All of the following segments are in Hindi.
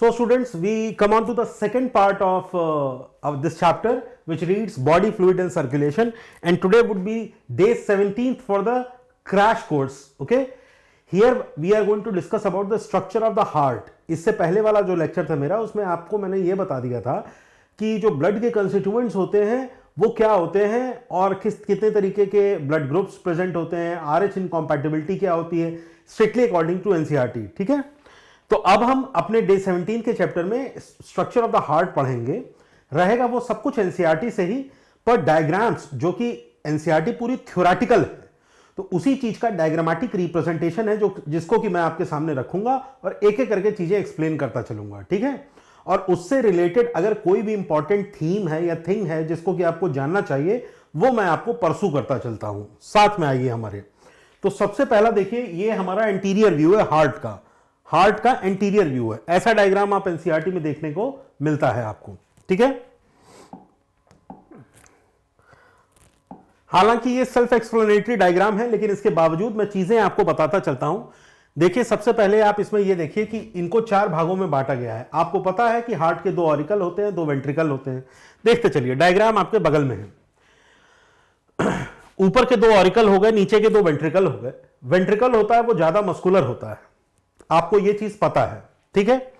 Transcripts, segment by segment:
So students, we come on to the second part of this chapter, which reads body fluid and circulation, and today would be day 17th for the crash course. Okay, here we are going to discuss about the structure of the heart. इससे पहले वाला जो लेक्चर था मेरा, उसमें आपको मैंने ये बता दिया था कि जो ब्लड के कंस्टिट्यूएंट्स होते हैं वो क्या होते हैं और कितने तरीके के ब्लड ग्रुप्स प्रेजेंट होते हैं, RH इनकॉम्पैटिबिलिटी क्या होती है, स्ट्रिक्टली अकॉर्डिंग टू एनसीईआरटी. ठीक है, तो अब हम अपने डे 17 के चैप्टर में स्ट्रक्चर ऑफ द हार्ट पढ़ेंगे. रहेगा वो सब कुछ एनसीईआरटी से ही, पर डायग्राम्स जो कि एनसीईआरटी पूरी थ्योरेटिकल है, तो उसी चीज का डायग्रामेटिक रिप्रेजेंटेशन है जो जिसको कि मैं आपके सामने रखूंगा और एक एक करके चीजें एक्सप्लेन करता चलूंगा. ठीक है, और उससे रिलेटेड अगर कोई भी इंपॉर्टेंट थीम है या थिंग है जिसको कि आपको जानना चाहिए, वो मैं आपको परसू करता चलता हूं. साथ में आइए हमारे. तो सबसे पहला देखिए, ये हमारा एंटीरियर व्यू है हार्ट का. हार्ट का एंटीरियर व्यू है. ऐसा डायग्राम आप एनसीईआरटी में देखने को मिलता है आपको. ठीक है, हालांकि ये सेल्फ एक्सप्लेनेटरी डायग्राम है, लेकिन इसके बावजूद मैं चीजें आपको बताता चलता हूं. देखिए, सबसे पहले आप इसमें ये देखिए कि इनको 4 भागों में बांटा गया है. आपको पता है कि हार्ट के 2 ऑरिकल होते हैं, 2 वेंट्रिकल होते हैं. देखते चलिए, डायग्राम आपके बगल में है. ऊपर के 2 ऑरिकल हो गए, नीचे के 2 वेंट्रिकल हो गए. वेंट्रिकल होता है वो ज्यादा मस्कुलर होता है, आपको ये चीज पता है. ठीक है,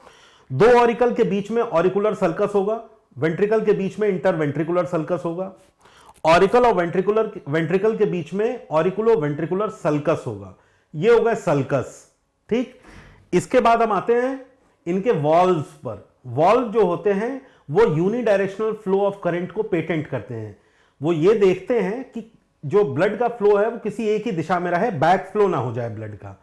2 ऑरिकल के बीच में ऑरिकुलर सल्कस होगा, वेंट्रिकल के बीच में इंटरवेंट्रिकुलर सल्कस होगा, ऑरिकल और वेंट्रिकल के बीच में ऑरिकुलो वेंट्रिकुलर सल्कस होगा. ये हो गए सल्कस. ठीक, इसके बाद हम आते हैं इनके वॉल्व्स पर. वॉल्व जो होते हैं वो यूनिडायरेक्शनल फ्लो ऑफ करंट को पेटेंट करते हैं. वो ये देखते हैं कि जो ब्लड का फ्लो है वो किसी एक ही दिशा में रहे, बैक फ्लो ना हो जाए ब्लड का.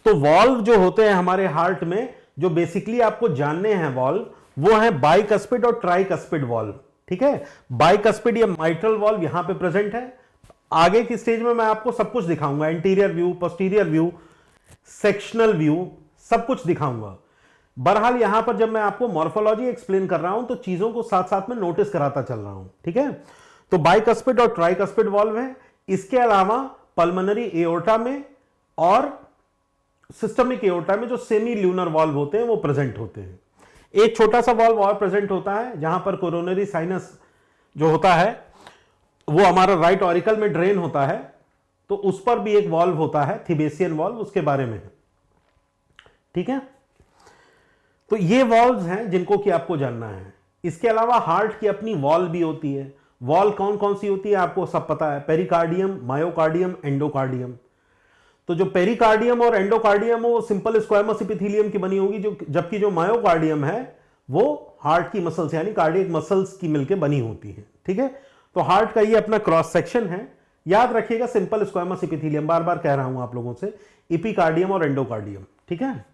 तो वॉल्व जो होते हैं हमारे हार्ट में, जो बेसिकली आपको जानने हैं वॉल्व, वो है बाइकस्पिड और ट्राइकस्पिड वॉल्व. ठीक है, बाइकस्पिड या माइट्रल वॉल्व यहां पे प्रेजेंट है. आगे की स्टेज में मैं आपको सब कुछ दिखाऊंगा, interior view, posterior view, sectional view, सब कुछ दिखाऊंगा. बहरहाल यहां पर जब मैं आपको मॉर्फोलॉजी एक्सप्लेन कर रहा हूं तो चीजों को साथ साथ में नोटिस कराता चल रहा हूं. ठीक है, तो बाइकस्पिड और ट्राइकस्पिड वॉल्व है. इसके अलावा पल्मोनरी एओर्टा में और सिस्टमिक एओर्टा में जो सेमी ल्यूनर वॉल्व होते हैं वो प्रेजेंट होते हैं. एक छोटा सा वॉल्व और प्रेजेंट होता है जहां पर कोरोनरी साइनस जो होता है वो हमारा राइट ऑरिकल में ड्रेन होता है, तो उस पर भी एक वॉल्व होता है, थिबेसियन वॉल्व, उसके बारे में है. ठीक है, तो ये वॉल्व्स हैं जिनको कि आपको जानना है. इसके अलावा हार्ट की अपनी वॉल भी होती है. वॉल कौन कौन सी होती है आपको सब पता है, पेरिकार्डियम, मायोकार्डियम, एंडोकार्डियम. तो जो पेरिकार्डियम और एंडोकार्डियम वो सिंपल स्क्वायमस एपिथेलियम की बनी होगी, जो जबकि जो मायोकार्डियम है वो हार्ट की मसल्स यानी कार्डियक मसल्स की मिलकर बनी होती है. ठीक है, तो हार्ट का ये अपना क्रॉस सेक्शन है. याद रखिएगा, सिंपल स्क्वायमस एपिथेलियम, बार बार कह रहा हूं आप लोगों से, एपिकार्डियम और एंडोकार्डियम. ठीक है,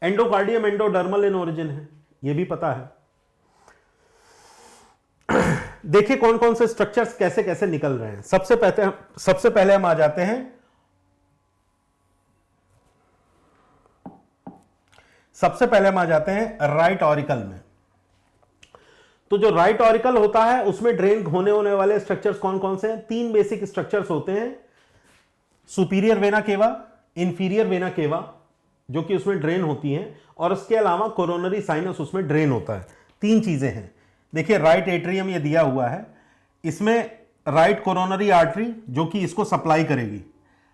एंडोकार्डियम एंडोडर्मल इन ओरिजिन है, ये भी पता है. देखिए कौन कौन से स्ट्रक्चर्स कैसे कैसे निकल रहे हैं. सबसे पहले हम आ जाते हैं राइट ऑरिकल में. तो जो राइट ऑरिकल होता है उसमें ड्रेन होने वाले स्ट्रक्चर्स कौन कौन से हैं? 3 बेसिक स्ट्रक्चर्स होते हैं. Superior vena cava, inferior vena cava जो कि उसमें ड्रेन होती हैं, और उसके अलावा कोरोनरी साइनस उसमें ड्रेन होता है. 3 चीजें हैं. देखिए राइट एट्रियम ये दिया हुआ है, इसमें राइट कोरोनरी आर्टरी जो कि इसको सप्लाई करेगी.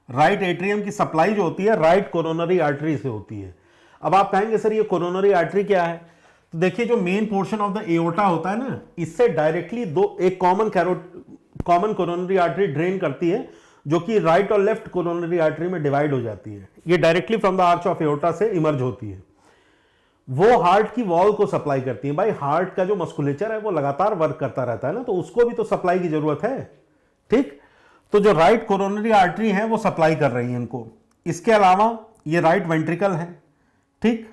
राइट एट्रियम की सप्लाई जो होती है राइट कोरोनरी आर्टरी से होती है. अब आप कहेंगे सर ये कोरोनरी आर्टरी क्या है? तो देखिए जो main portion of the aorta होता है ना, इससे डायरेक्टली एक कॉमन कोरोनरी आर्टरी ड्रेन करती है जो कि राइट और लेफ्ट कोरोनरी आर्टरी में डिवाइड हो जाती है. ये directly from the arch of aorta से इमर्ज होती है. वो हार्ट की वॉल को सप्लाई करती है. भाई हार्ट का जो मस्कुलेचर है वो लगातार वर्क करता रहता है ना, तो उसको भी तो सप्लाई की जरूरत है. ठीक, तो जो राइट कोरोनरी आर्टरी है वो सप्लाई कर रही है इनको. इसके अलावा ये राइट वेंट्रिकल है. ठीक,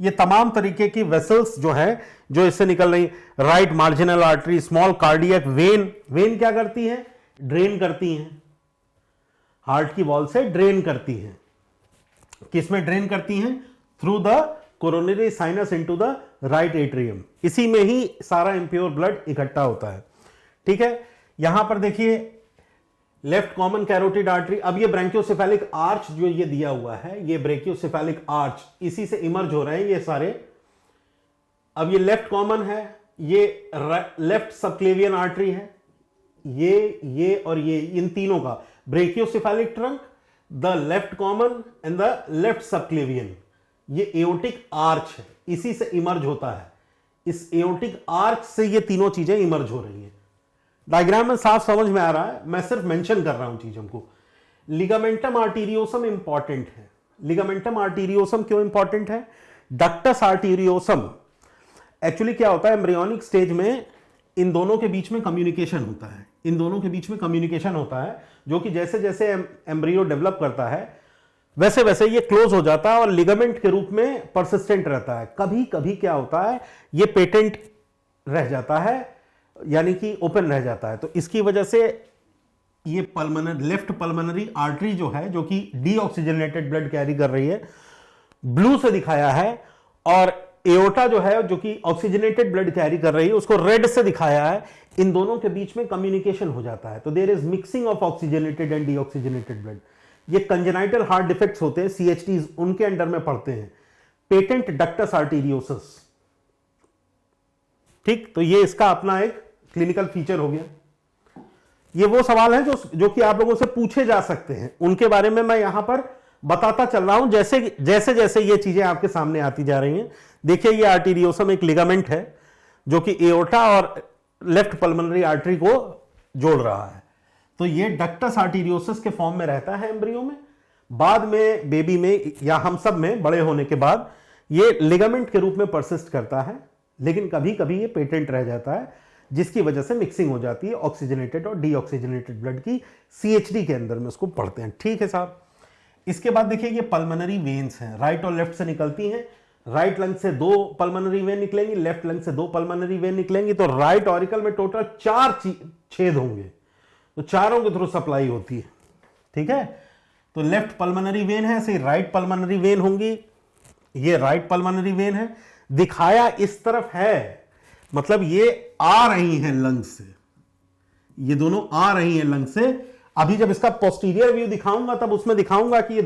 ये तमाम तरीके की वेसल्स जो है जो इससे निकल रही, right marginal artery, small cardiac vein क्या करती है? ड्रेन करती हैं, हार्ट की वॉल से ड्रेन करती हैं. किसमें ड्रेन करती हैं? Through the coronary sinus into the right atrium. इसी में ही सारा इंप्योर ब्लड इकट्ठा होता है. ठीक है, यहां पर देखिए लेफ्ट कॉमन कैरोटिड आर्टरी. अब ये ब्रैंकियोसेफेलिक आर्च जो ये दिया हुआ है, ये ब्रैंकियोसेफेलिक आर्च, इसी से इमर्ज हो रहे हैं ये सारे अब ये लेफ्ट कॉमन है, ये लेफ्ट सबक्लेवियन आर्टरी है, ये और ये, इन तीनों का brachiocephalic trunk, the left common and the left subclavian, ये एओर्टिक आर्च है, इसी से इमर्ज होता है। इस एओर्टिक आर्च से ये तीनों चीजें इमर्ज हो रही हैं। डायग्राम में साफ समझ में आ रहा है, मैं सिर्फ मेंशन कर रहा हूं चीजों को। लिगामेंटम आर्टीरियोसम इंपॉर्टेंट है। लिगामेंटम आर्टीरियोसम क्यों इंपॉर्टेंट है? डक्टस आर्टीरियोसम, एक्चुअली क्या होता है, एम्ब्रियोनिक स्टेज में इन दोनों के बीच में कम्युनिकेशन होता है, इन दोनों के बीच में कम्युनिकेशन होता है, जो कि जैसे जैसे एम्ब्रियो डेवलप करता है वैसे वैसे ये क्लोज हो जाता है और लिगामेंट के रूप में परसिस्टेंट रहता है। कभी कभी क्या होता है, ये पेटेंट रह जाता है, यानी कि ओपन रह जाता है। तो इसकी वजह से ये पल्मोनरी, लेफ्ट पल्मोनरी आर्टरी जो है, जो कि डीऑक्सीजनेटेड ब्लड कैरी कर रही है, ब्लू से दिखाया है, और एओर्टा जो है, जो कि ऑक्सीजनेटेड ब्लड कैरी कर रही है, उसको रेड से दिखाया है। इन दोनों के बीच में कम्युनिकेशन हो जाता है, तो there is mixing of oxygenated and deoxygenated blood. ये कंजेनाइटल हार्ट डिफेक्ट्स होते हैं, CHTs, उनके अंडर में पड़ते हैं, पेटेंट डक्टस आर्टीरियोसिस। ठीक, तो ये इसका अपना एक क्लिनिकल फीचर हो गया। ये वो सवाल है जो कि आप लोगों से पूछे जा सकते हैं, उनके बारे में मैं यहां पर बताता चल रहा हूं जैसे जैसे जैसे ये चीजें आपके सामने आती जा रही हैं। देखिए, ये आर्टीरियोसम एक लिगामेंट है जो कि एओर्टा और लेफ्ट पल्मोनरी आर्टरी को जोड़ रहा है। तो ये डक्टस आर्टीरियोसिस के फॉर्म में रहता है एम्ब्रियो में। बाद में बेबी में या हम सब में बड़े होने के बाद ये लिगामेंट के रूप में परसिस्ट करता है, लेकिन कभी कभी ये पेटेंट रह जाता है, जिसकी वजह से मिक्सिंग हो जाती है ऑक्सीजनेटेड और डीऑक्सीजनेटेड ब्लड की, CHD के अंदर में उसको पढ़ते हैं। ठीक है साहब। इसके बाद देखिए, ये पल्मोनरी वेन्स हैं, राइट और लेफ्ट से निकलती हैं। राइट लंग से 2 पल्मोनरी वेन निकलेंगी, लेफ्ट लंग से 2 पल्मोनरी वेन निकलेंगी। तो राइट ऑरिकल में टोटल 4 छेद होंगे, तो चारों के थ्रू सप्लाई होती है। ठीक है, तो लेफ्ट पल्मोनरी वेन है, ऐसे राइट पल्मोनरी वेन होंगी। ये राइट पल्मोनरी वेन है, दिखाया इस तरफ है, मतलब ये आ रही हैं लंग से, ये दोनों आ रही हैं लंग से। अभी जब इसका पोस्टीरियर व्यू दिखाऊंगा तब उसमें दिखाऊंगा कि ये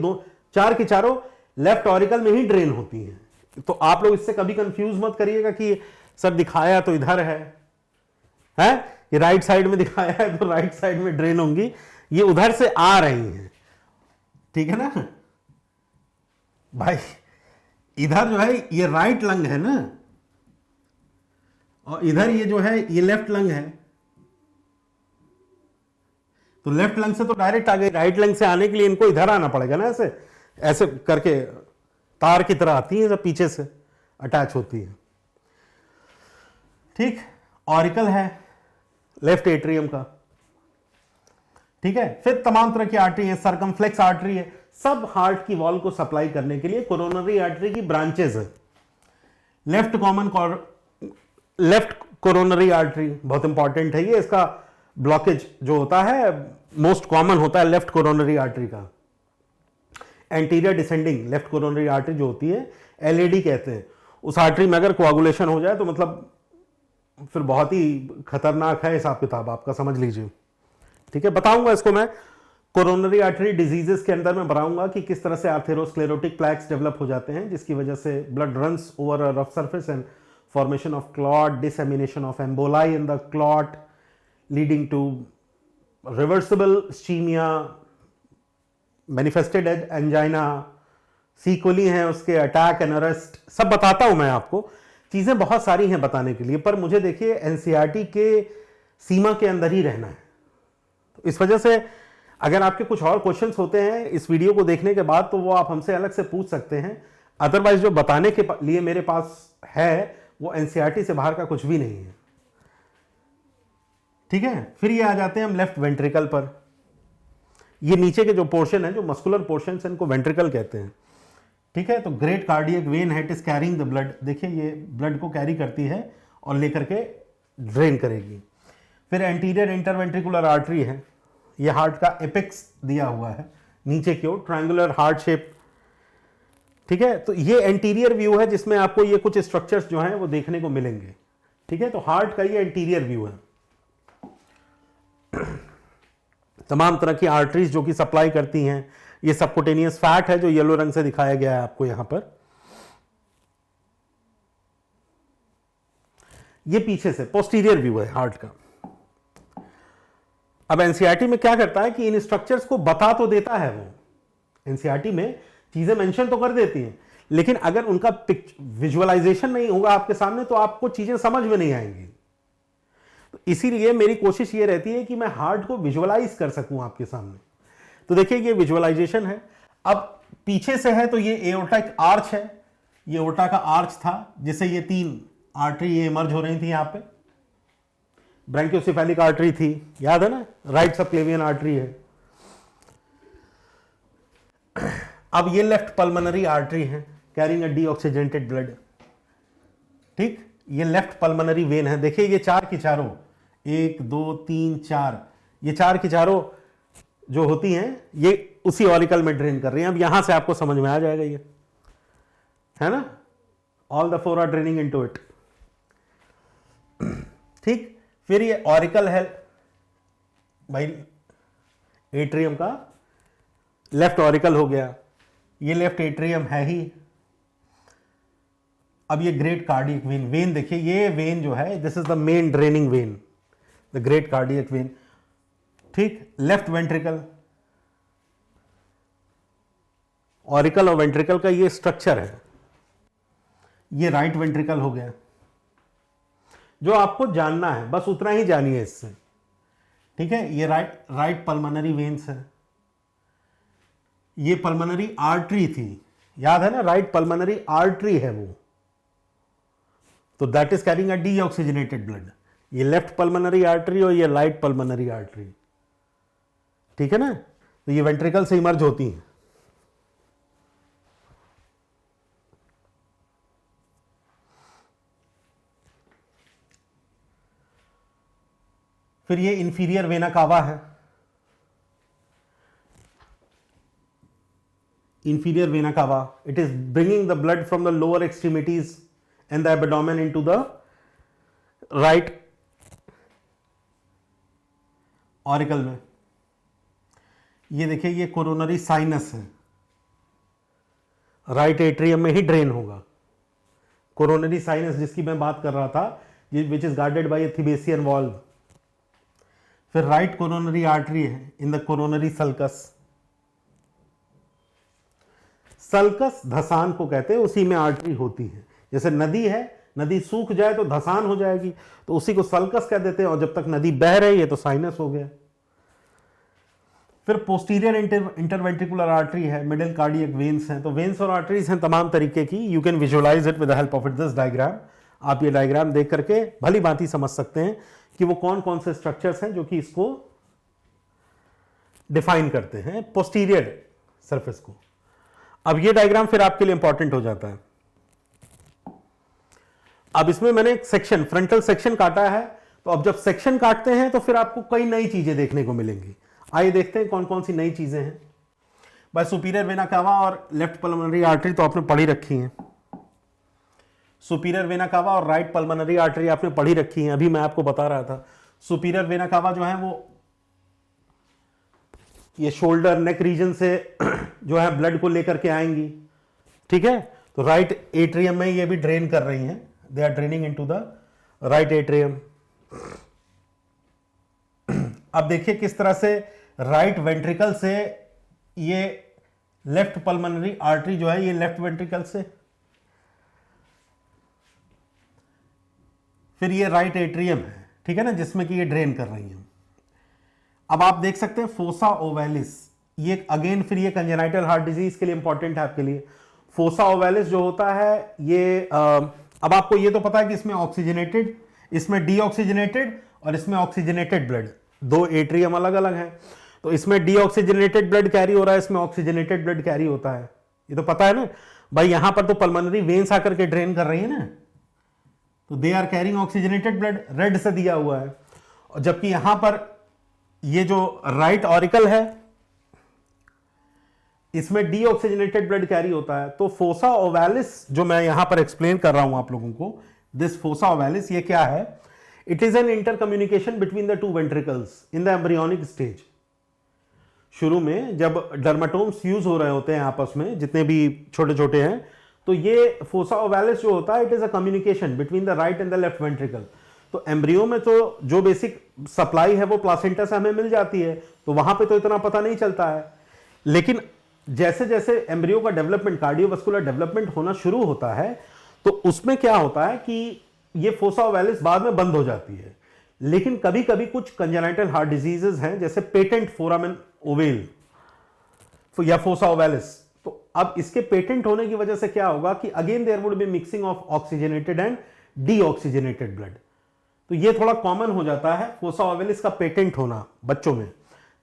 4 की चारों लेफ्ट ऑरिकल में ही ड्रेन होती हैं। तो आप लोग इससे कभी कंफ्यूज मत करिएगा कि सर दिखाया तो इधर है, ये राइट साइड में दिखाया है तो राइट साइड में ड्रेन होंगी, ये उधर से आ रही हैं। ठीक है ना भाई, इधर जो है ये राइट लंग है ना, और इधर ये जो है ये लेफ्ट लंग है। तो लेफ्ट लंग से तो डायरेक्ट आ गई, राइट लंग से आने के लिए इनको इधर आना पड़ेगा ना, ऐसे ऐसे करके तार की तरह आती है, जब पीछे से अटैच होती है। ठीक, ऑरिकल है लेफ्ट एट्रियम का। ठीक है, फिर तमाम तरह की आर्टरी है, सर्कमफ्लेक्स आर्टरी है, सब हार्ट की वॉल को सप्लाई करने के लिए कोरोनरी आर्टरी की ब्रांचेस है। लेफ्ट कोरोनरी आर्टरी बहुत इंपॉर्टेंट है, ये इसका ब्लॉकेज जो होता है मोस्ट कॉमन होता है लेफ्ट कोरोनरी आर्टरी का। Anterior descending left coronary artery जो होती है, LAD कहते हैं, उस आर्टरी में अगर कोआगुलेशन हो जाए तो मतलब फिर बहुत ही खतरनाक है हिसाब किताब, आपका समझ लीजिए। ठीक है, बताऊंगा इसको मैं कोरोनरी आर्टरी डिजीजेस के अंदर में बताऊंगा कि किस तरह से आर्थेरोस्क्लेरोटिक प्लैक्स डेवलप हो जाते हैं, जिसकी वजह से blood runs over a rough surface and formation of clot, dissemination of emboli in the clot, leading to reversible ischemia, manifested angina, sequelae हैं उसके, अटैक एंड अरेस्ट, सब बताता हूं मैं आपको। चीजें बहुत सारी हैं बताने के लिए, पर मुझे देखिए NCERT के सीमा के अंदर ही रहना है। तो इस वजह से अगर आपके कुछ और क्वेश्चंस होते हैं इस वीडियो को देखने के बाद, तो वो आप हमसे अलग से पूछ सकते हैं। अदरवाइज जो बताने के लिए मेरे पास है वो NCERT से बाहर का कुछ भी नहीं है। ठीक है, फिर ये आ जाते हैं हम लेफ्ट वेंट्रिकल पर। ये नीचे के जो पोर्शन है, जो मस्कुलर पोर्शन है, इनको वेंट्रिकल कहते हैं। ठीक है, तो ग्रेट कार्डियक वेन है, it is carrying the blood. देखिए, ये ब्लड को कैरी करती है और लेकर के ड्रेन करेगी। फिर एंटीरियर इंटरवेंट्रिकुलर आर्टरी है, ये हार्ट का एपेक्स दिया हुआ है नीचे की ओर, ट्रायंगुलर हार्ट शेप। ठीक है, तो ये एंटीरियर व्यू है जिसमें आपको ये कुछ स्ट्रक्चर्स जो हैं वो देखने को मिलेंगे। ठीक है, तो हार्ट का ये एंटीरियर व्यू है। तमाम तरह की आर्टरीज जो कि सप्लाई करती हैं। ये सबकुटेनियस फैट है जो येलो रंग से दिखाया गया है आपको यहां पर। ये पीछे से पोस्टीरियर व्यू है हार्ट का। अब एनसीईआरटी में क्या करता है कि इन स्ट्रक्चर्स को बता तो देता है, वो एनसीईआरटी में चीजें मेंशन तो कर देती हैं, लेकिन अगर उनका विजुअलाइजेशन नहीं होगा आपके सामने तो आपको चीजें समझ में नहीं आएंगी। तो इसीलिए मेरी कोशिश ये रहती है कि मैं हार्ट को विजुअलाइज कर सकूं आपके सामने। तो देखिए ये विजुअलाइजेशन है। अब पीछे से है तो ये एओर्टिक आर्च है, ये एओर्टा का आर्च था जिससे ये 3 आर्टरी ये इमर्ज हो रही थी। यहां पे ब्रैंकियोसेफेलिक आर्टरी थी, याद है ना, राइट सबक्लेवियन आर्टरी है। अब ये लेफ्ट पल्मोनरी आर्टरी है कैरिंग अ डीऑक्सीजनेटेड ब्लड, ठीक, ये लेफ्ट पल्मोनरी वेन है। देखिए ये 4 की चारों, 1 2 3 4, ये 4 की चारों जो होती हैं ये उसी ऑरिकल में ड्रेन कर रही हैं। अब यहां से आपको समझ में आ जाएगा, ये है ना, all the 4 are draining into it, ठीक। फिर ये ऑरिकल है भाई एट्रियम का, लेफ्ट ऑरिकल हो गया, ये लेफ्ट एट्रियम है ही। अब ये ग्रेट कार्डियक वेन, वेन देखिए ये वेन जो है this is the main draining when, the great cardiac vein, ठीक। लेफ्ट वेंट्रिकल, ऑरिकल और वेंट्रिकल का ये स्ट्रक्चर है। ये राइट वेंट्रिकल हो गया। जो आपको जानना है बस उतना ही जानिए इससे, ठीक है। ये राइट पल्मोनरी वेन्स है, ये पल्मोनरी आर्टरी थी, याद है ना, राइट पल्मोनरी आर्टरी है वो, तो that is carrying a deoxygenated blood. ये लेफ्ट पल्मोनरी आर्टरी और ये राइट पल्मोनरी आर्टरी, ठीक है ना, तो ये वेंट्रिकल से इमर्ज होती हैं। फिर ये इंफीरियर वेना कावा है, inferior vena cava, it is bringing the blood from the lower extremities and the abdomen into the right auricle में। ये देखिए ये कोरोनरी साइनस है, राइट एट्रियम में ही ड्रेन होगा। कोरोनरी साइनस जिसकी मैं बात कर रहा था, which is guarded by Thebesian valve. फिर राइट कोरोनरी आर्टरी है in the coronary sulcus, sulcus धसान को कहते हैं, उसी में आर्टरी होती है। जैसे नदी है, नदी सूख जाए तो धसान हो जाएगी, तो उसी को सल्कस कह देते हैं, और जब तक नदी बह रही है तो साइनस हो गया। फिर पोस्टीरियर इंटरवेंट्रिकुलर आर्टरी है, मिडिल कार्डियक वेन्स हैं। तो वेन्स और आर्टरीज हैं तमाम तरीके की। You can visualise it with the help of this diagram. आप ये डायग्राम देख करके भली भांति समझ सकते हैं कि वो कौन कौन से स्ट्रक्चर्स हैं जो कि इसको डिफाइन करते हैं पोस्टीरियर सरफेस को। अब ये डायग्राम फिर आपके लिए इंपॉर्टेंट हो जाता है। अब इसमें मैंने एक सेक्शन, फ्रंटल सेक्शन काटा है, तो अब जब सेक्शन काटते हैं तो फिर आपको कई नई चीजें देखने को मिलेंगी। आइए देखते हैं कौन कौन सी नई चीजें हैं। भाई सुपीरियर वेना कावा और लेफ्ट पल्मोनरी आर्टरी तो आपने पढ़ी रखी है, सुपीरियर वेना कावा और राइट पल्मोनरी आर्टरी आपने पढ़ी रखी है। अभी मैं आपको बता रहा था सुपीरियर वेना कावा जो है वो ये शोल्डर नेक रीजन से जो है ब्लड को लेकर के आएंगी, ठीक है। तो राइट एट्रियम में ये भी ड्रेन कर रही हैं, they are draining into the right atrium. अब देखिए किस तरह से राइट वेंट्रिकल से ये लेफ्ट पल्मोनरी आर्टरी जो है ये लेफ्ट वेंट्रिकल से, फिर ये राइट एट्रियम है, ठीक है ना, जिसमें कि ये ड्रेन कर रही है। अब आप देख सकते हैं फोसा ओवैलिस, ये अगेन फिर ये कंजेनाइटल हार्ट डिजीज के लिए इंपॉर्टेंट है आपके लिए। फोसा ओवैलिस जो होता है ये अब आपको ये तो पता है कि इसमें ऑक्सीजनेटेड, इसमें डीऑक्सीजनेटेड और इसमें ऑक्सीजनेटेड ब्लड, दो एट्रियम अलग अलग हैं। तो इसमें डीऑक्सीजनेटेड ब्लड कैरी हो रहा है, इसमें ऑक्सीजनेटेड ब्लड कैरी होता है, ये तो पता है ना भाई। यहां पर तो पल्मोनरी वेन्स आकर के ड्रेन कर रही है ना, तो they are carrying oxygenated blood, red से दिया हुआ है। और जबकि यहां पर ये जो राइट ऑरिकल है इसमें डीऑक्सीजनेटेड ब्लड कैरी होता है। तो फोसा ओवैलिस जो मैं यहां पर एक्सप्लेन कर रहा हूं आप लोगों को, दिस फोसा ओवैलिस ये क्या है? It is an intercommunication between the two ventricles in the embryonic stage. शुरू में जब डर्माटोम्स यूज हो रहे होते हैं आपस में, जितने भी छोटे छोटे हैं, तो ये फोसा ओवैलिस जो होता है, it is a communication between the right and the left ventricle. तो एम्ब्रियो में तो जो बेसिक सप्लाई है वो प्लासेंटा से हमें मिल जाती है, तो वहां पे तो इतना पता नहीं चलता है। लेकिन जैसे जैसे एम्ब्रियो का डेवलपमेंट, कार्डियोवास्कुलर डेवलपमेंट होना शुरू होता है, तो उसमें क्या होता है कि ये फोसा ओवैलिस बाद में बंद हो जाती है। लेकिन कभी कभी कुछ कंजेनाइटल हार्ट डिजीजेस हैं, जैसे पेटेंट फोरामेन ओवेल या फोसा ओवैलिस, तो अब इसके पेटेंट होने की वजह से क्या होगा कि again there would be mixing of oxygenated and deoxygenated blood. तो ये थोड़ा कॉमन हो जाता है फोसा ओवैलिस का पेटेंट होना बच्चों में।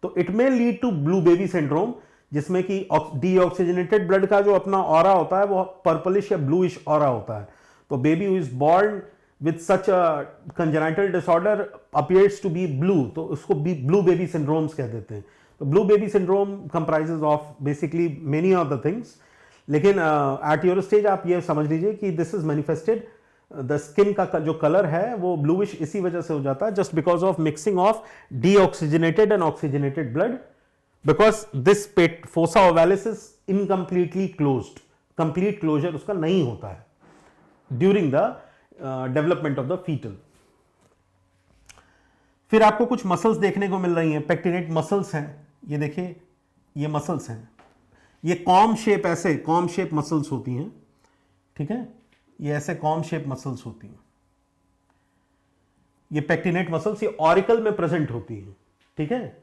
तो it may lead to blue baby syndrome, जिसमें कि डीऑक्सीजनेटेड ब्लड का जो अपना ऑरा होता है वो पर्पलिश या ब्लूइश ऑरा होता है। तो baby who is born with such a congenital disorder appears to be blue, तो उसको ब्लू बेबी सिंड्रोम्स कह देते हैं। तो blue baby syndrome comprises of basically many of the things, लेकिन एट योर स्टेज आप ये समझ लीजिए कि this is manifested, the skin का जो कलर है वो ब्लूइश इसी वजह से हो जाता है, just because of mixing of deoxygenated and oxygenated blood, because this fossa ovalis is incompletely closed, complete closure उसका नहीं होता है during the development of the foetal. फिर आपको कुछ मसल्स देखने को मिल रही हैं, पेक्टिनेट मसल्स हैं, ये देखिए ये मसल्स हैं, ये कॉम शेप, ऐसे कॉम शेप मसल्स होती हैं, ठीक है, ये ऐसे कॉम शेप मसल्स होती हैं, ये पेक्टिनेट मसल्स, ये ऑरिकल में प्रेजेंट होती हैं, ठीक है।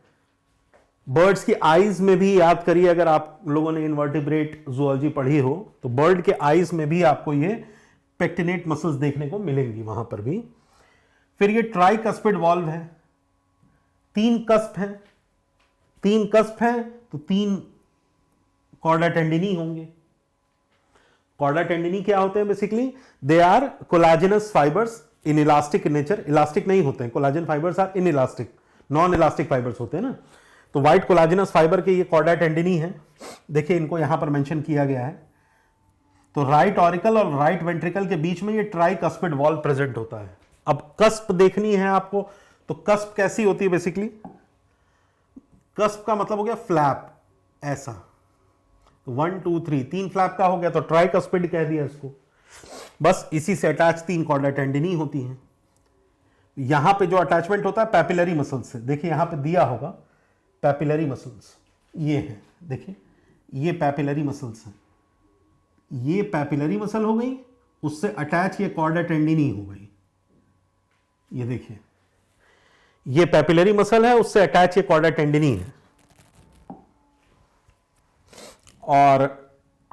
बर्ड्स की आईज में भी याद करिए, अगर आप लोगों ने इनवर्टिब्रेट जूलॉजी पढ़ी हो तो बर्ड के आईज में भी आपको ये पेक्टिनेट मसल्स देखने को मिलेंगी वहां पर भी। फिर ये ट्राइकस्पिड वॉल्व है, 3 कस्प हैं, 3 कस्प हैं तो 3 कॉर्डा टेंडिनी होंगे। कॉर्डा टेंडिनी क्या होते हैं? Basically they are collagenous fibres inelastic in nature, elastic नहीं होते हैं, collagen fibres are inelastic, non elastic fibres होते हैं ना। तो व्हाइट कोलाजेनस फाइबर के ये कॉर्डा टेंडिनी है, देखिए इनको यहां पर मेंशन किया गया है। तो राइट ऑरिकल और राइट वेंट्रिकल के बीच में ये ट्राइकस्पिड वॉल्व प्रेजेंट होता है। अब कस्प देखनी है आपको, तो कस्प कैसी होती है? बेसिकली कस्प का मतलब हो गया फ्लैप, ऐसा 1 2 3 3 फ्लैप का हो गया, तो ट्राइकस्पिड कह दिया इसको। बस इसी से अटैच 3 कॉर्डा टेंडिनी होती हैं। यहां पे जो अटैचमेंट होता है पैपिलरी मसल्स से, देखिए यहां पे दिया होगा पैपिलरी मसल्स, ये है, देखिए ये पैपिलरी मसल्स हैं, ये पैपिलरी मसल हो गई, उससे अटैच ये कॉर्डा टेंडिनी हो गई, ये देखिए ये पैपिलरी मसल है, उससे अटैच ये कॉर्डा टेंडिनी है। और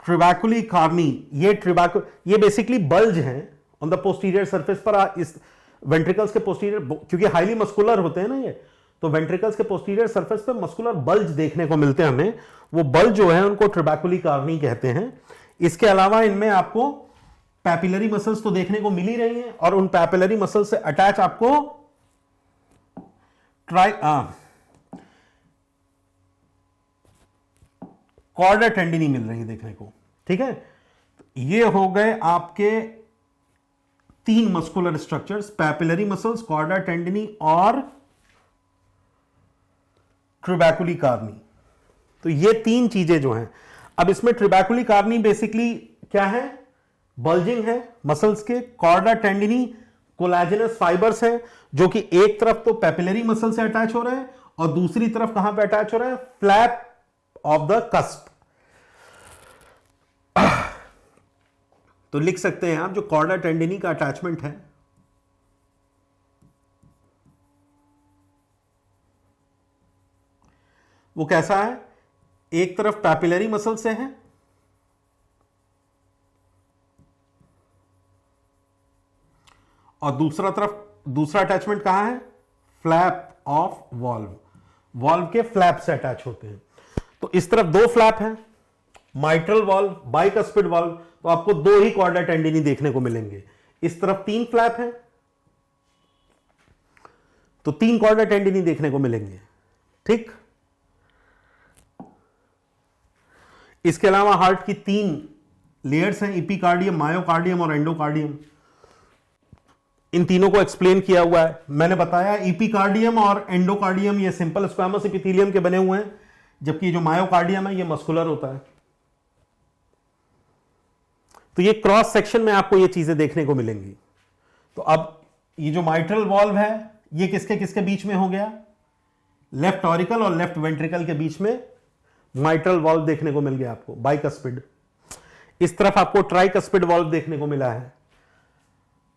ट्रिबैकुली कार्नी, ये बेसिकली बल्ज हैं ऑन द पोस्टीरियर सरफेस पर, इस वेंट्रिकल्स के पोस्टीरियर, क्योंकि हाईली मस्कुलर होते हैं ना ये, तो वेंट्रिकल्स के पोस्टीरियर सरफेस पर मस्कुलर बल्ज देखने को मिलते हैं हमें, वो बल्ज जो है उनको ट्रिबैकुली कार्नी कहते हैं। इसके अलावा इनमें आपको पैपिलरी मसल्स तो देखने को मिल ही रही हैं, और उन पैपिलरी मसल्स से अटैच आपको कॉर्डा टेंडिनी मिल रही है देखने को, ठीक है। ये हो गए आपके 3 muscular structures, papillary muscles, chordae tendineae और ट्रिबैकुली कार्नी। तो ये 3 चीजें जो हैं, अब इसमें ट्रिबैकुली कार्नी बेसिकली क्या है? बल्जिंग है मसल्स के, कॉर्डा टेंडिनी कोलाजेनस फाइबर्स है, जो कि एक तरफ तो पैपिलरी मसल से अटैच हो रहे हैं और दूसरी तरफ कहां पे अटैच हो रहे हैं? Flap of the cusp. तो लिख सकते हैं आप, जो कॉर्डा टेंडिनी का अटैचमेंट है वो कैसा है? एक तरफ पैपिलरी मसल से है और दूसरा अटैचमेंट कहां है? फ्लैप ऑफ वॉल्व, वॉल्व के फ्लैप से अटैच होते हैं। तो इस तरफ 2 फ्लैप हैं, माइट्रल वॉल्व, बाइकस्पिड वॉल्व, तो आपको 2 ही कॉर्डा टेंडिनी देखने को मिलेंगे। इस तरफ 3 फ्लैप हैं तो 3 कॉर्डा टेंडिनी देखने को मिलेंगे, ठीक। इसके अलावा हार्ट की 3 लेयर्स हैं, इपिकार्डियम, मायोकार्डियम और एंडोकार्डियम। इन तीनों को एक्सप्लेन किया हुआ है, मैंने बताया इपिकार्डियम और एंडोकार्डियम ये सिंपल स्क्वैमस एपिथेलियम के बने हुए हैं, जबकि जो मायोकार्डियम है ये मस्कुलर होता है। तो ये क्रॉस सेक्शन में आपको ये चीजें देखने को मिलेंगी। तो अब ये जो माइट्रल वॉल्व है ये किसके किसके बीच में हो गया, लेफ्ट ऑरिकल और लेफ्ट वेंट्रिकल के बीच में माइट्रल वॉल्व देखने को मिल गया आपको, बाइकस्पिड। इस तरफ आपको ट्राइकस्पिड वॉल्व देखने को मिला है।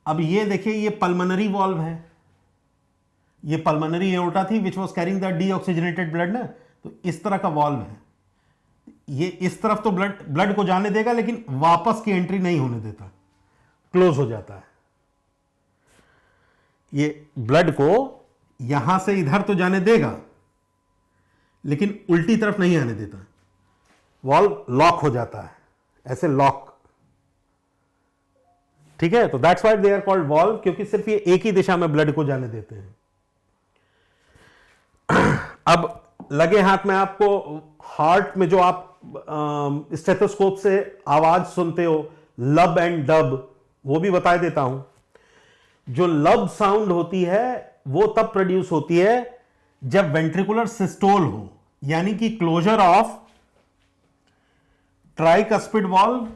अब ये देखिए ये पल्मोनरी वॉल्व है, ये पल्मोनरी एओर्टा थी which was carrying the deoxygenated blood ना, तो इस तरह का वॉल्व है। ये इस तरफ तो ब्लड को जाने देगा लेकिन वापस की एंट्री नहीं होने देता, क्लोज हो जाता है। ये ब्लड को यहां से इधर तो जाने देगा लेकिन उल्टी तरफ नहीं आने देता, वॉल्व लॉक हो जाता है, ऐसे लॉक। ठीक है, तो that's why they are called valve, क्योंकि सिर्फ ये एक ही दिशा में ब्लड को जाने देते हैं। अब लगे हाथ में आपको हार्ट में जो आप स्टेथोस्कोप से आवाज सुनते हो, लब एंड डब, वो भी बता देता हूं। जो लब साउंड होती है वो तब प्रोड्यूस होती है जब वेंट्रिकुलर सिस्टोल हो, यानी कि closure of tricuspid valve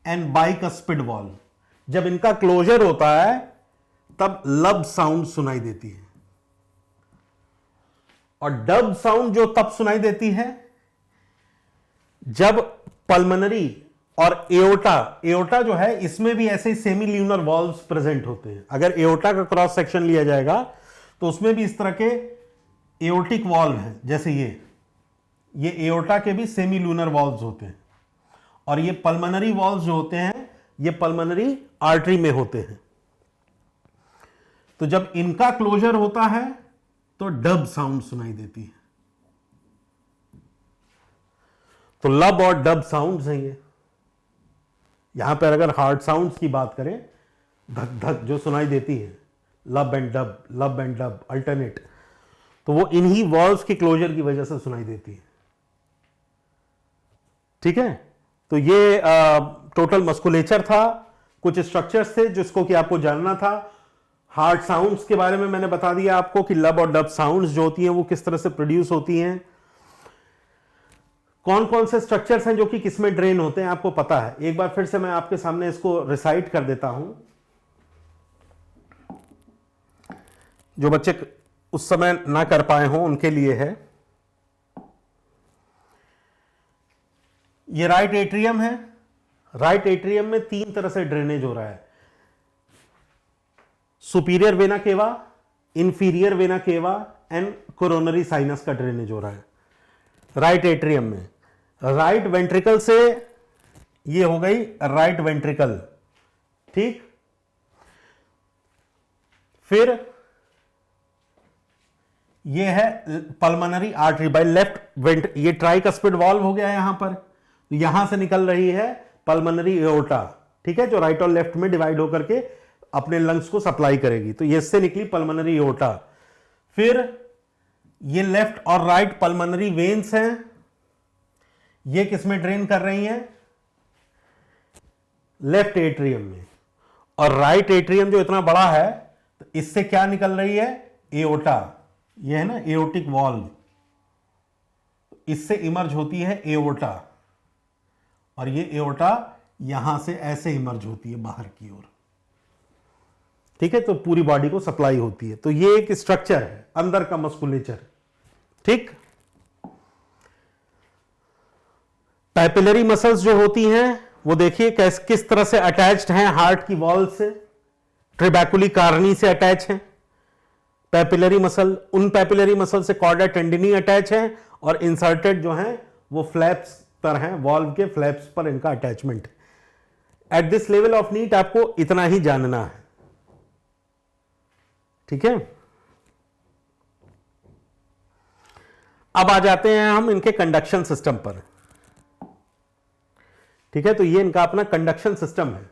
and bicuspid valve, जब इनका क्लोजर होता है तब लब साउंड सुनाई देती है। और डब साउंड जो तब सुनाई देती है जब पल्मोनरी और एओर्टा जो है इसमें भी ऐसे सेमी ल्यूनर वॉल्व्स प्रेजेंट होते हैं। अगर एओर्टा का क्रॉस सेक्शन लिया जाएगा तो उसमें भी इस तरह के एओर्टिक वॉल्व हैं, जैसे ये एओर्टा के भी सेमी ल्यूनर वॉल्व्स होते हैं। और ये पल्मोनरी वॉल्व्स जो होते हैं ये पल्मोनरी आर्टरी में होते हैं। तो जब इनका क्लोजर होता है तो डब साउंड सुनाई देती है। तो लब और डब साउंड्स हैं ये। यहां पर अगर हार्ट साउंड्स की बात करें, धक धक जो सुनाई देती है, लब एंड डब अल्टरनेट, तो वो इन्हीं वॉल्व्स के क्लोजर की वजह से सुनाई देती है। ठीक है, तो ये टोटल मस्कुलेचर था, कुछ स्ट्रक्चर्स थे जिसको कि आपको जानना था। हार्ट साउंड्स के बारे में मैंने बता दिया आपको कि लब और डब साउंड्स जो होती हैं वो किस तरह से प्रोड्यूस होती हैं। कौन कौन से स्ट्रक्चर्स हैं जो कि किसमें ड्रेन होते हैं आपको पता है। एक बार फिर से मैं आपके सामने इसको रिसाइट कर देता हूं, जो बच्चे उस समय ना कर पाए हों उनके लिए है। ये राइट एट्रियम है। राइट एट्रियम में 3 तरह से ड्रेनेज हो रहा है, superior vena cava, inferior vena cava and coronary sinus का ड्रेनेज हो रहा है राइट एट्रियम में। राइट वेंट्रिकल से ये हो गई राइट वेंट्रिकल, ठीक। फिर ये है पल्मोनरी आर्टरी बाय लेफ्ट ये ट्राइकस्पिड वॉल्व हो गया यहां पर, यहां से निकल रही है पल्मोनरी एओर्टा, ठीक है, जो राइट और लेफ्ट में डिवाइड होकर के अपने लंग्स को सप्लाई करेगी। तो ये इससे निकली पल्मोनरी एओर्टा। फिर ये लेफ्ट और राइट पल्मोनरी वेन्स हैं, ये किसमें ड्रेन कर रही हैं, लेफ्ट एट्रियम में। और राइट एट्रियम जो इतना बड़ा है तो इससे क्या निकल रही है, एओर्टा, ये है ना एओर्टिक वॉल्व, इससे इमर्ज होती है एओर्टा। और ये एओर्टा यहां से ऐसे इमर्ज होती है बाहर की ओर, ठीक है, तो पूरी बॉडी को सप्लाई होती है। तो ये एक स्ट्रक्चर है अंदर का मस्कुलेचर, ठीक। पैपिलरी मसल्स जो होती हैं वो देखिए किस तरह से अटैच्ड हैं हार्ट की वॉल से, ट्रिबैकुली कार्नी से अटैच हैं पैपिलरी मसल। उन पैपिलरी मसल से कॉर्डा टेंडिनी अटैच है और इंसर्टेड जो हैं वो फ्लैप्स पर हैं, वॉल्व के फ्लैप्स पर इनका अटैचमेंट है। At this level of need आपको इतना ही जानना है, ठीक है। अब आ जाते हैं हम इनके कंडक्शन सिस्टम पर, ठीक है। तो ये इनका अपना कंडक्शन सिस्टम है।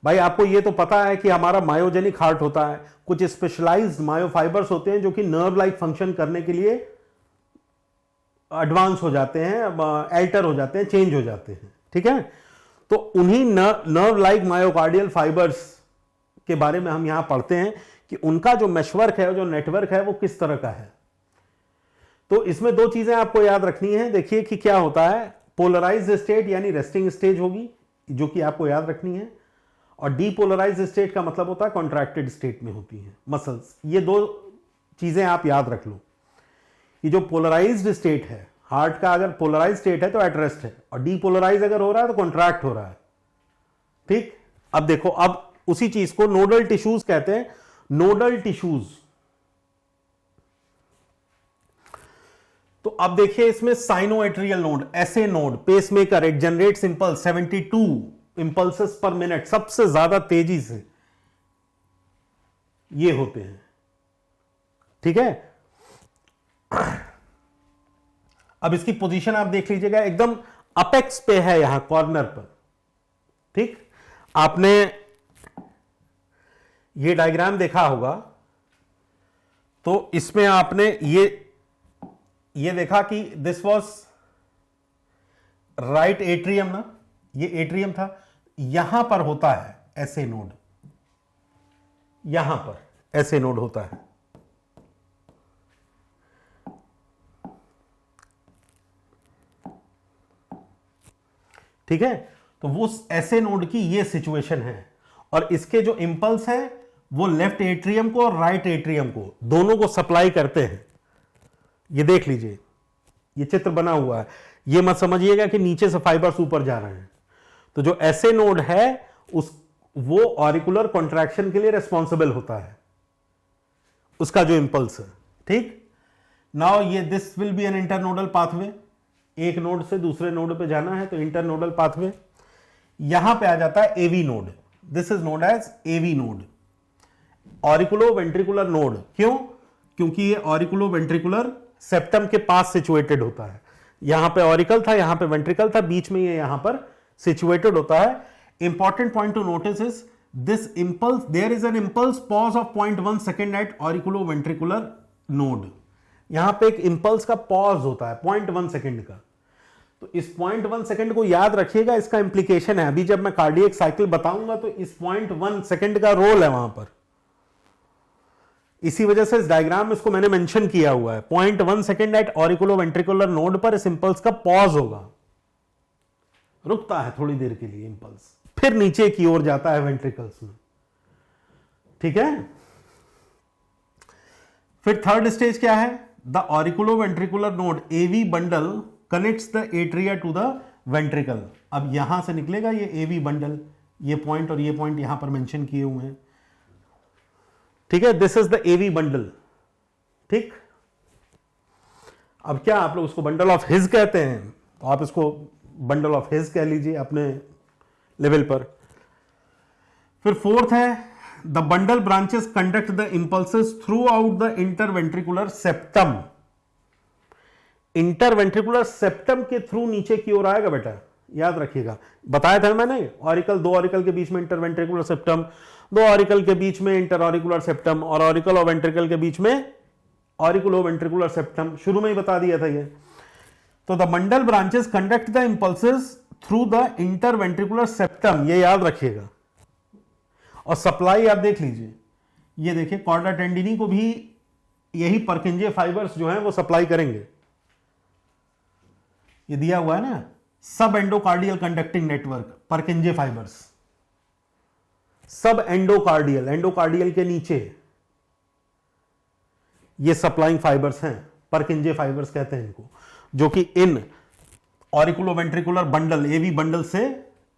भाई आपको ये तो पता है कि हमारा मायोजेनिक हार्ट होता है, कुछ स्पेशलाइज्ड मायोफाइबर्स होते हैं जो कि नर्व लाइक फंक्शन करने के लिए एडवांस हो जाते हैं, एल्टर हो जाते हैं, चेंज हो जाते हैं, ठीक है। तो उन्हीं नर्व लाइक मायोकार्डियल फाइबर्स के बारे में हम यहां पढ़ते हैं कि उनका जो मेशवर्क है, जो नेटवर्क है, वो किस तरह का है। तो इसमें 2 चीजें आपको याद रखनी है। देखिए कि क्या होता है, पोलराइज्ड स्टेट यानी रेस्टिंग स्टेज होगी, जो कि आपको याद रखनी है। और डीपोलराइज स्टेट का मतलब होता है कॉन्ट्रैक्टेड स्टेट में होती है मसल्स। ये दो चीजें आप याद रख लो। ये जो पोलराइज्ड स्टेट है हार्ट का, अगर पोलराइज स्टेट है तो एट रेस्ट है, और डीपोलराइज अगर हो रहा है तो कॉन्ट्रैक्ट हो रहा है। ठीक, अब देखो, अब उसी चीज को नोडल टिश्यूज कहते हैं। नोडल टिश्यूज, तो अब देखिए इसमें sinoatrial node, SA node, pacemaker, it generates impulse 72 impulses पर मिनट, सबसे ज्यादा तेजी से ये होते हैं। ठीक है, अब इसकी पोजीशन आप देख लीजिएगा, एकदम अपेक्स पे है यहां कॉर्नर पर। ठीक, आपने ये डायग्राम देखा होगा तो इसमें आपने ये देखा कि दिस वाज राइट एट्रियम ना, ये एट्रियम था, यहां पर होता है एसए नोड, यहां पर एसए नोड होता है। ठीक है, तो वो एसए नोड की ये सिचुएशन है, और इसके जो इंपल्स है वो लेफ्ट एट्रियम को और राइट एट्रियम को, दोनों को सप्लाई करते हैं। ये देख लीजिए, ये चित्र बना हुआ है। ये मत समझिएगा कि नीचे से फाइबर्स ऊपर जा रहे हैं। तो जो एसए नोड है वो ऑरिकुलर कॉन्ट्रैक्शन के लिए रिस्पॉन्सिबल होता है, उसका जो इंपल्स है। ठीक, नाउ ये this will be an internodal pathway, एक नोड से दूसरे नोड पे जाना है तो इंटरनोडल पाथवे। यहां पे आ जाता है AV node, this is node as AV node, auriculo ventricular node. क्यों? क्योंकि ये ऑरिकुलो वेंट्रिकुलर सेप्टम के पास सिचुएटेड होता है। यहां पे ऑरिकल था, यहां पे वेंट्रिकल था, बीच में ये यहां पर सिचुएटेड होता है। Important point to notice is this impulse, there is an impulse pause of 0.1 second at auriculo ventricular node. यहां पे एक इंपल्स का पॉज होता है 0.1 सेकेंड का। तो इस 0.1 सेकेंड को याद रखिएगा, इसका इंप्लीकेशन है। अभी जब मैं कार्डियक साइकिल बताऊंगा तो इस 0.1 सेकेंड का रोल है वहां पर, इसी वजह से इस डायग्राम में इसको मैंने मेंशन किया हुआ है। 0.1 second at auriculo ventricular node पर इस इंपल्स का पॉज होगा, रुकता है थोड़ी देर के लिए इंपल्स, फिर नीचे की ओर जाता है वेंट्रिकल्स में। ठीक है, फिर थर्ड स्टेज क्या है? The auriculo ventricular node AV bundle connects the atria to the ventricle. अब यहां से निकलेगा ये एवी बंडल, ये पॉइंट और ये पॉइंट यहां पर मेंशन किए हुए हैं। ठीक है, this is the AV bundle. ठीक, अब क्या आप लोग उसको बंडल ऑफ हिज कहते हैं, तो आप इसको बंडल ऑफ हिज कह लीजिए अपने लेवल पर। फिर फोर्थ है the bundle branches conduct the impulses through out the interventricular septum. Interventricular septum के थ्रू नीचे की ओर आएगा बेटा, याद रखिएगा। बताया था मैंने, ऑरिकल, दो ऑरिकल के बीच में इंटरवेंट्रिकुलर सेप्टम, दो ऑरिकल के बीच में इंटरऑरिकुलर सेप्टम, और ऑरिकल और वेंट्रिकल के बीच में ऑरिकुलो वेंट्रिकुलर सेप्टम, शुरू में ही बता दिया था ये। तो the bundle branches conduct the impulses through the interventricular septum, ये याद रखिएगा। और सप्लाई आप देख लीजिए, ये देखिए कॉर्डा टेंडिनी को भी यही परकिंजे फाइबर्स जो हैं वो सप्लाई करेंगे। ये दिया हुआ है ना, सब एंडोकार्डियल कंडक्टिंग नेटवर्क, परकिंजे फाइबर्स, सब एंडोकार्डियल, एंडोकार्डियल के नीचे ये सप्लाइंग फाइबर्स हैं, परकिंजे फाइबर्स कहते हैं इनको, जो कि इन auriculo ventricular bundle, AV bundle से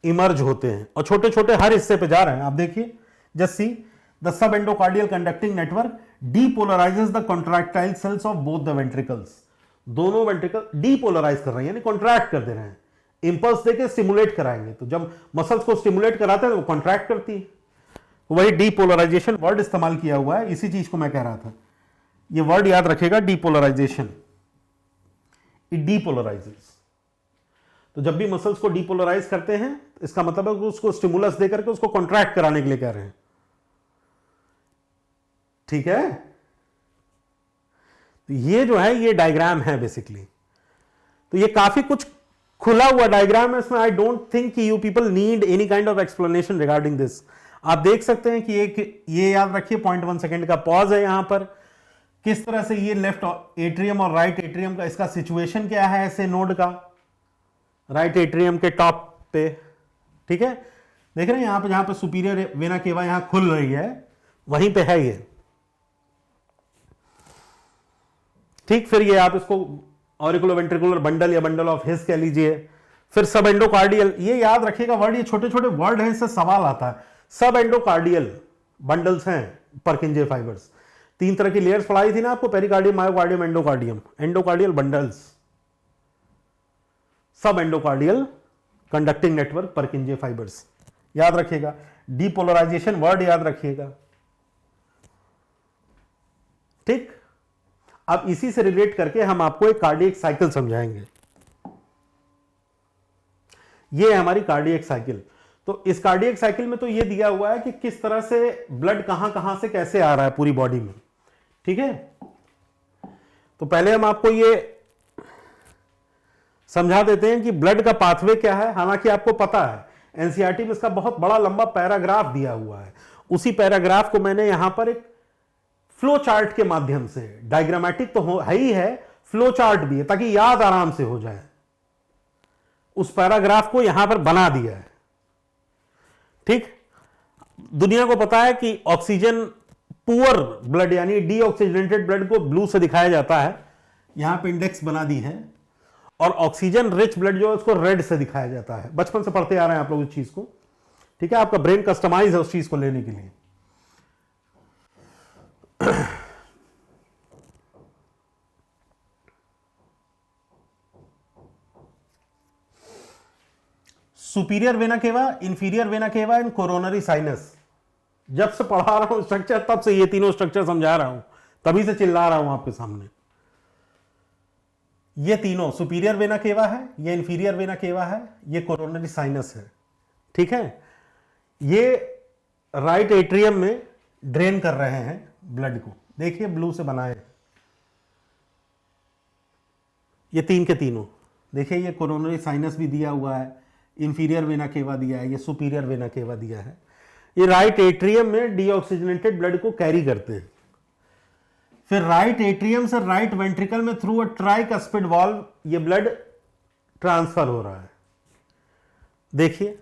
इमर्ज होते हैं और छोटे छोटे हर हिस्से पे जा रहे हैं। आप देखिए, just see the sub endocardial conducting network depolarises the contractile cells of both the ventricles. दोनों वेंट्रिकल डीपोलराइज कर रहे हैं, यानी कॉन्ट्रैक्ट कर दे रहे हैं। इंपल्स देके स्टिमुलेट कराएंगे, तो जब मसल्स को स्टिमुलेट कराते हैं तो वो कॉन्ट्रैक्ट करती है। वही डीपोलराइजेशन वर्ड इस्तेमाल किया हुआ है, इसी चीज को मैं कह रहा था। ये वर्ड याद रखेगा, डीपोलराइजेशन, इट डीपोलराइजेस। तो जब भी मसल्स को डीपोलराइज करते हैं, इसका मतलब है कि उसको स्टिमुलस देकर के उसको कॉन्ट्रैक्ट कराने के लिए कह रहे हैं। ठीक है, तो ये जो है ये डायग्राम है बेसिकली। तो ये काफी कुछ खुला हुआ डायग्राम है इसमें। आई डोंट थिंक कि you people need any kind of explanation regarding this. आप देख सकते हैं कि ये याद रखिए 0.1 सेकेंड का पॉज है यहां पर। किस तरह से ये लेफ्ट एट्रियम और राइट एट्रियम का, इसका सिचुएशन क्या है ऐसे नोड का, राइट एट्रियम के टॉप पे, ठीक है, देख रहे हैं यहां पे जहां पे सुपीरियर वेना केवा यहां खुल रही है वहीं पे है ये। ठीक, फिर ये आप इसको ऑरिकुलोवेंट्रिकुलर बंडल या बंडल ऑफ हिस कह लीजिए। फिर सब एंडोकार्डियल, ये याद रखिएगा वर्ड, ये छोटे छोटे वर्ड हैं, इससे सवाल आता है। सब एंडोकार्डियल बंडल्स हैं पर्किंजे फाइबर्स। 3 तरह की लेयर्स पढ़ाई थी ना आपको, pericardium, myocardium, endocardium. Endocardial bundles, sub endocardial conducting network Purkinje fibres, याद रखिएगा। डीपोलराइजेशन वर्ड याद रखिएगा। ठीक, अब इसी से रिलेट करके हम आपको एक कार्डियक साइकिल समझाएंगे। ये है हमारी कार्डियक साइकिल। तो इस कार्डियक साइकिल में तो ये दिया हुआ है कि किस तरह से ब्लड कहां कहां से कैसे आ रहा है पूरी बॉडी में। ठीक है, तो पहले हम आपको ये समझा देते हैं कि ब्लड का पाथवे क्या है। हालांकि आपको पता है एनसीईआरटी में इसका बहुत बड़ा लंबा पैराग्राफ दिया हुआ है। उसी पैराग्राफ को मैंने यहां पर एक फ्लो चार्ट के माध्यम से, डायग्रामेटिक तो है ही है, फ्लो चार्ट भी है ताकि याद आराम से हो जाए। उस पैराग्राफ को यहां पर बना दिया है। ठीक, दुनिया को पता है कि ऑक्सीजन पुअर ब्लड यानी डीऑक्सीजनेटेड ब्लड को ब्लू से दिखाया जाता है, यहां पे इंडेक्स बना दी है। और ऑक्सीजन रिच ब्लड जो है उसको रेड से दिखाया जाता है। बचपन से पढ़ते आ रहे हैं आप लोग इस चीज को। ठीक है, आपका ब्रेन कस्टमाइज है उस चीज को लेने के लिए। Superior vena cava, inferior vena cava and coronary sinus. जब से पढ़ा रहा हूं स्ट्रक्चर तब से ये तीनों स्ट्रक्चर समझा रहा हूं, तभी से चिल्ला रहा हूं आपके सामने। ये तीनों सुपीरियर वेना केवा है, ये इंफीरियर वेना केवा है, ये कोरोनरी साइनस है। ठीक है, ये राइट एट्रियम में ड्रेन कर रहे हैं ब्लड को। देखिए ब्लू से बनाए ये तीन के तीनों। देखिए ये कोरोनरी साइनस भी दिया हुआ है, इंफीरियर वेना केवा दिया है, ये सुपीरियर वेना केवा दिया है। ये राइट एट्रियम में डीऑक्सीजनेटेड ब्लड को कैरी करते हैं। फिर राइट एट्रियम से राइट वेंट्रिकल में थ्रू अ ट्राइकस्पिड वाल्व ये ब्लड ट्रांसफर हो रहा है। देखिए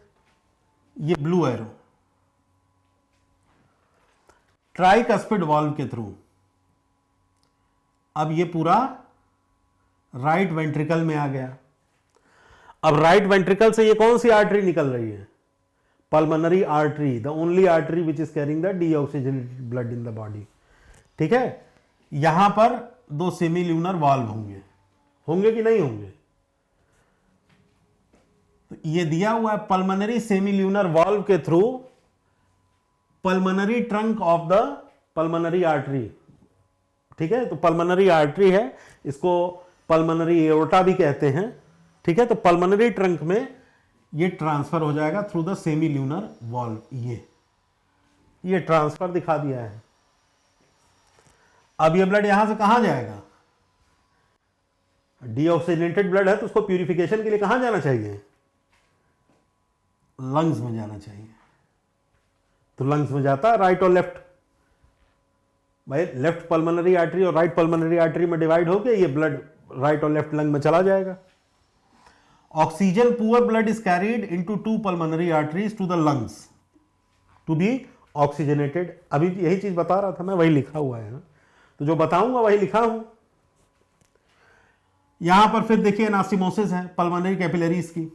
ये ब्लू एरो, ट्राइकस्पिड वाल्व के थ्रू। अब ये पूरा राइट वेंट्रिकल में आ गया। अब राइट वेंट्रिकल से ये कौन सी आर्टरी निकल रही है? Pulmonary artery, the only artery which is carrying the deoxygenated blood in the body. ठीक है, यहां पर 2 सेमील्यूनर वाल्व होंगे कि नहीं होंगे? तो ये दिया हुआ है पल्मोनरी सेमील्यूनर वाल्व के through pulmonary trunk of the pulmonary artery. ठीक है, तो पल्मोनरी आर्टरी है, इसको पल्मोनरी एओर्टा भी कहते हैं। ठीक है, तो पल्मोनरी ट्रंक में ये ट्रांसफर हो जाएगा थ्रू द सेमील्यूनर वाल्व। ये ट्रांसफर दिखा दिया है। अब ये ब्लड यहां से कहां जाएगा? डीऑक्सीजनेटेड ब्लड है तो उसको प्यूरिफिकेशन के लिए कहां जाना चाहिए? लंग्स में जाना चाहिए। तो लंग्स में जाता है राइट और लेफ्ट। भाई लेफ्ट पल्मोनरी आर्टरी और राइट पल्मोनरी आर्टरी में डिवाइड होकर ये ब्लड राइट और लेफ्ट लंग में चला जाएगा। Oxygen poor blood is carried into 2 pulmonary arteries to the lungs to be oxygenated. अभी यही चीज बता रहा था मैं, वही लिखा हुआ है ना, तो जो बताऊंगा वही लिखा हूं। यहां पर फिर देखिए एनास्टिमोसिस है पल्मोनरी कैपिलरीज की।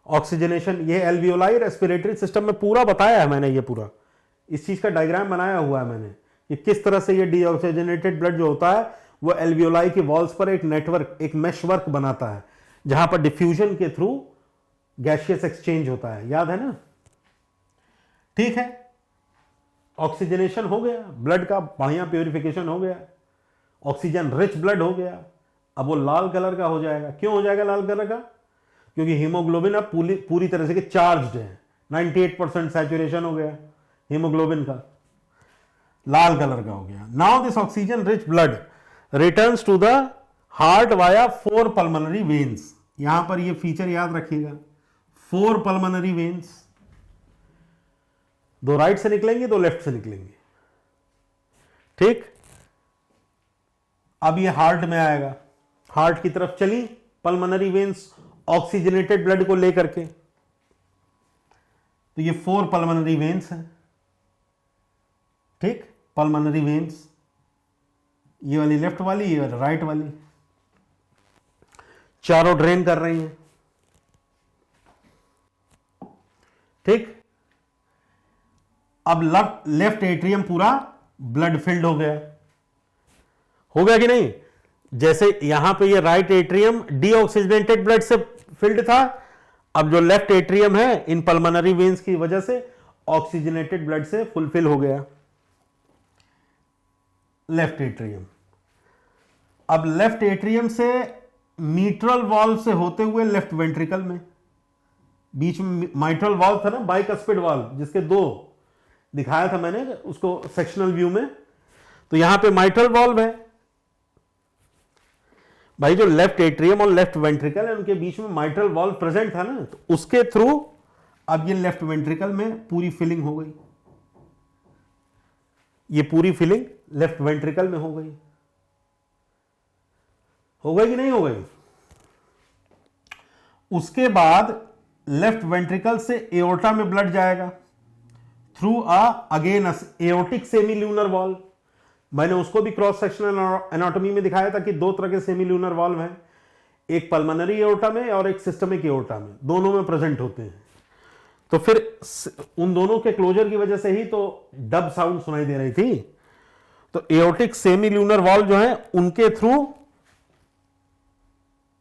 ऑक्सीजनेशन, ये एल्वियोलाई रेस्पिरेटरी सिस्टम में पूरा बताया है मैंने। ये पूरा इस चीज का डायग्राम बनाया हुआ है मैंने कि किस तरह से ये डीऑक्सीजनेटेड ब्लड जो होता है वो एल्वियोलाई की वॉल्स पर एक नेटवर्क, एक मेश वर्क बनाता है, जहां पर डिफ्यूजन के थ्रू गैसियस एक्सचेंज होता है। याद है ना? ठीक है, ऑक्सीजनेशन हो गया, ब्लड का बढ़िया प्यूरिफिकेशन हो गया, ऑक्सीजन रिच ब्लड हो गया। अब वो लाल कलर का हो जाएगा। क्यों हो जाएगा लाल कलर का? क्योंकि हीमोग्लोबिन अब पूरी तरह से चार्ज्ड है। 98% सैचुरेशन हो गया हीमोग्लोबिन का, लाल कलर का हो गया। Now this oxygen rich blood returns to the heart via 4 pulmonary veins. यहां पर ये फीचर याद रखिएगा, 4 पल्मोनरी वेन्स, 2 राइट से निकलेंगे, 2 लेफ्ट से निकलेंगे। ठीक, अब ये हार्ट में आएगा, हार्ट की तरफ चली पल्मोनरी वेन्स ऑक्सीजनेटेड ब्लड को लेकर के। तो ये 4 पल्मोनरी वेन्स हैं, ठीक, पल्मोनरी वेन्स, ये वाली लेफ्ट वाली, ये वाली राइट वाली, चारों ड्रेन कर रही हैं, ठीक। अब लेफ्ट एट्रियम पूरा ब्लड फिल्ड हो गया कि नहीं? जैसे यहां पे ये राइट एट्रियम डीऑक्सीजनेटेड ब्लड से फिल्ड था, अब जो लेफ्ट एट्रियम है इन पल्मोनरी वेन्स की वजह से ऑक्सीजनेटेड ब्लड से फुलफिल हो गया लेफ्ट एट्रियम। अब लेफ्ट एट्रियम से मीट्रल वाल्व से होते हुए लेफ्ट वेंट्रिकल में, बीच में माइट्रल वाल्व था ना, बाइकस्पिड वाल्व, जिसके 2 दिखाया था मैंने उसको सेक्शनल व्यू में, तो यहां पे माइट्रल वाल्व है भाई। जो लेफ्ट एट्रियम और लेफ्ट वेंट्रिकल है उनके बीच में माइट्रल वाल्व प्रेजेंट था ना, तो उसके थ्रू अब ये लेफ्ट वेंट्रिकल में पूरी फिलिंग हो गई, ये पूरी फिलिंग लेफ्ट वेंट्रिकल में हो गई कि नहीं हो गई? उसके बाद लेफ्ट वेंट्रिकल से एओर्टा में ब्लड जाएगा through again aortic semi lunar valve. मैंने उसको भी क्रॉस सेक्शनल एनाटॉमी में दिखाया था कि 2 तरह के सेमी ल्यूनर वॉल्व हैं, एक पल्मोनरी एओर्टा में और एक सिस्टमिक एओर्टा में, दोनों में प्रेजेंट होते हैं। तो फिर उन दोनों के क्लोजर की वजह से ही तो डब साउंड सुनाई दे रही थी। तो एओर्टिक सेमी ल्यूनर वॉल्व जो है उनके थ्रू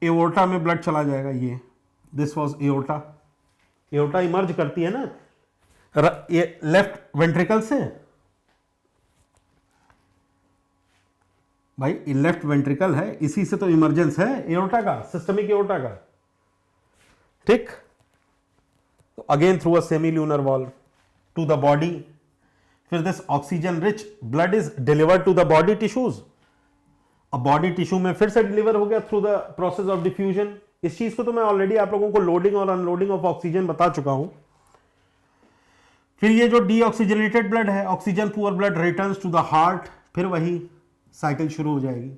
एओर्टा में ब्लड चला जाएगा। ये this was aorta, aorta emerge करती है ना ये लेफ्ट वेंट्रिकल से भाई, लेफ्ट वेंट्रिकल है, इसी से तो इमर्जेंस है एओर्टा का, सिस्टमिक एओर्टा का, ठीक। तो again through a semi lunar valve to the body, फिर this oxygen rich blood is delivered to the body tissues. अब बॉडी टिश्यू में फिर से डिलीवर हो गया through the process of diffusion. इस चीज को तो मैं ऑलरेडी आप लोगों को लोडिंग और अनलोडिंग ऑफ ऑक्सीजन बता चुका हूं। फिर ये जो डीऑक्सीजनेटेड ब्लड है, oxygen poor blood returns to the heart, फिर वही साइकिल शुरू हो जाएगी।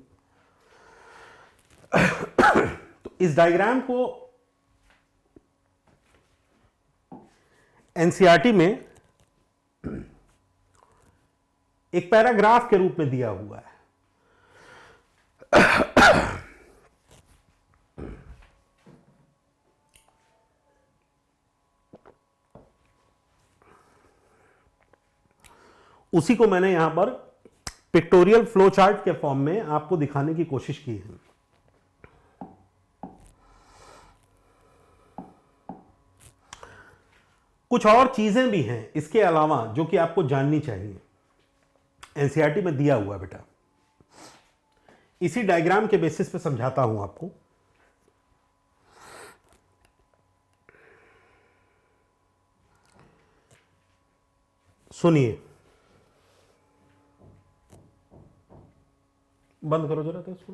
तो इस डायग्राम को एनसीईआरटी में एक पैराग्राफ के रूप में दिया हुआ है। उसी को मैंने यहां पर पिक्टोरियल फ्लो चार्ट के फॉर्म में आपको दिखाने की कोशिश की है। कुछ और चीजें भी हैं इसके अलावा जो कि आपको जाननी चाहिए, एनसीईआरटी में दिया हुआ बेटा। इसी डायग्राम के बेसिस पे समझाता हूं आपको। सुनिए, बंद करो जरा तो इसको।